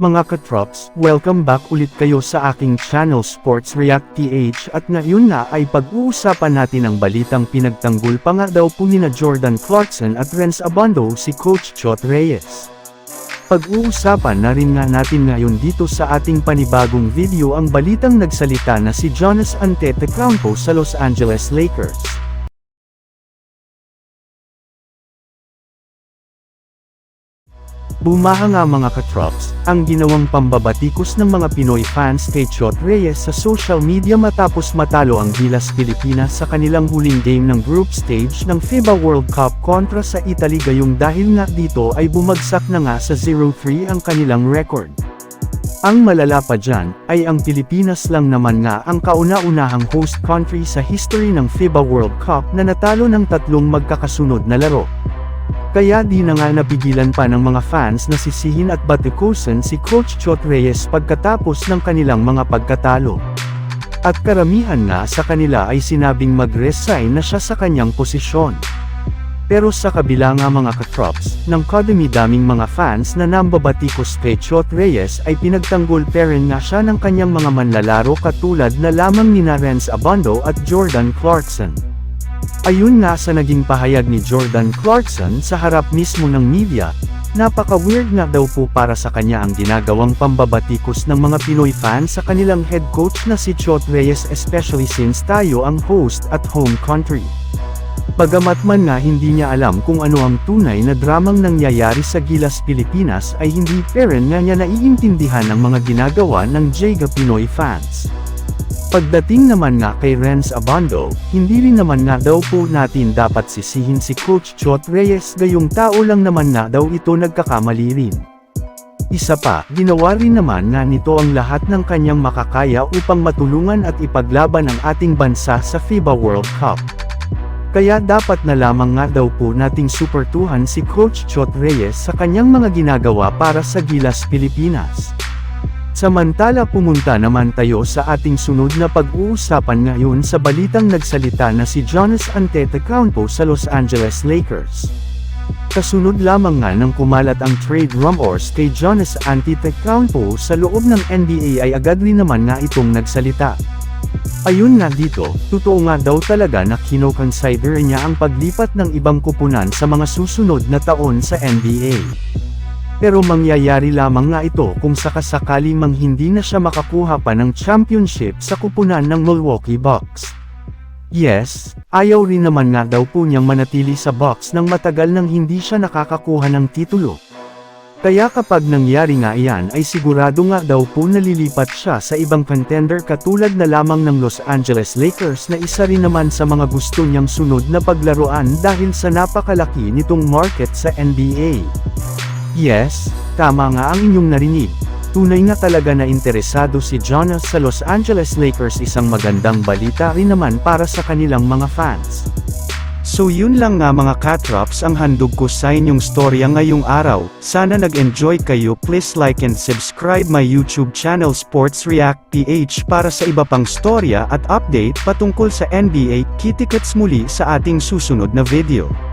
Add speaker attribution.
Speaker 1: Mga katrops, welcome back ulit kayo sa aking channel Sports React PH at ngayon nga ay pag-uusapan natin ang balitang pinagtanggol pa nga daw po nina Jordan Clarkson at Renz Abando si Coach Chot Reyes. Pag-uusapan na rin nga natin ngayon dito sa ating panibagong video ang balitang nagsalita na si Giannis Antetokounmpo sa Los Angeles Lakers. Bumaha nga mga katrops, ang ginawang pambabatikos ng mga Pinoy fans kay Chot Reyes sa social media matapos matalo ang Gilas Pilipinas sa kanilang huling game ng group stage ng FIBA World Cup kontra sa Italy gayong dahil nga dito ay bumagsak na nga sa 0-3 ang kanilang record. Ang malala pa dyan, ay ang Pilipinas lang naman nga ang kauna-unahang host country sa history ng FIBA World Cup na natalo ng 3 magkakasunod na laro. Kaya di na nga napigilan pa ng mga fans na sisihin at batikusan si Coach Chot Reyes pagkatapos ng kanilang mga pagkatalo. At karamihan nga sa kanila ay sinabing mag-resign na siya sa kanyang posisyon. Pero sa kabila nga mga katrops, ng kadami-daming mga fans na nambabatikos kay Chot Reyes ay pinagtanggol pa rin nga siya ng kanyang mga manlalaro katulad na lamang nina Renz Abando at Jordan Clarkson. Ayun nga sa naging pahayag ni Jordan Clarkson sa harap mismo ng media, napaka-weird nga daw po para sa kanya ang ginagawang pambabatikos ng mga Pinoy fans sa kanilang head coach na si Chot Reyes especially since tayo ang host at home country. Bagamat man nga hindi niya alam kung ano ang tunay na dramang nangyayari sa Gilas Pilipinas ay hindi pa rin nga niya naiintindihan ang mga ginagawa ng Jega Pinoy fans. Pagdating naman nga kay Renz Abando, hindi rin naman nga daw po natin dapat sisihin si Coach Chot Reyes gayong tao lang naman nga daw ito nagkakamali rin. Isa pa, ginawa rin naman nga nito ang lahat ng kanyang makakaya upang matulungan at ipaglaban ang ating bansa sa FIBA World Cup. Kaya dapat na lamang nga daw po nating suportuhan si Coach Chot Reyes sa kanyang mga ginagawa para sa Gilas Pilipinas. Samantala pumunta naman tayo sa ating sunod na pag-uusapan ngayon sa balitang nagsalita na si Giannis Antetokounmpo sa Los Angeles Lakers. Kasunod lamang nga nang kumalat ang trade rumors kay Giannis Antetokounmpo sa loob ng NBA ay agad rin naman nga itong nagsalita. Ayun nga dito, totoo nga daw talaga na kino-consider niya ang paglipat ng ibang kupunan sa mga susunod na taon sa NBA. Pero mangyayari lamang nga ito kung sakasakali mang hindi na siya makakuha pa ng championship sa kupunan ng Milwaukee Bucks. Yes, ayaw rin naman nga daw po niyang manatili sa Bucks nang matagal nang hindi siya nakakakuha ng titulo. Kaya kapag nangyari nga iyan ay sigurado nga daw po nalilipat siya sa ibang contender katulad na lamang ng Los Angeles Lakers na isa rin naman sa mga gusto niyang sunod na paglaruan dahil sa napakalaki nitong market sa NBA. Yes, tama nga ang inyong narinig. Tunay nga talaga na interesado si Giannis sa Los Angeles Lakers, isang magandang balita rin naman para sa kanilang mga fans. So yun lang nga mga katrops ang handog ko sa inyong storya ngayong araw. Sana nag-enjoy kayo. Please like and subscribe my YouTube channel Sports React PH para sa iba pang storya at update patungkol sa NBA. Kita-kits muli sa ating susunod na video.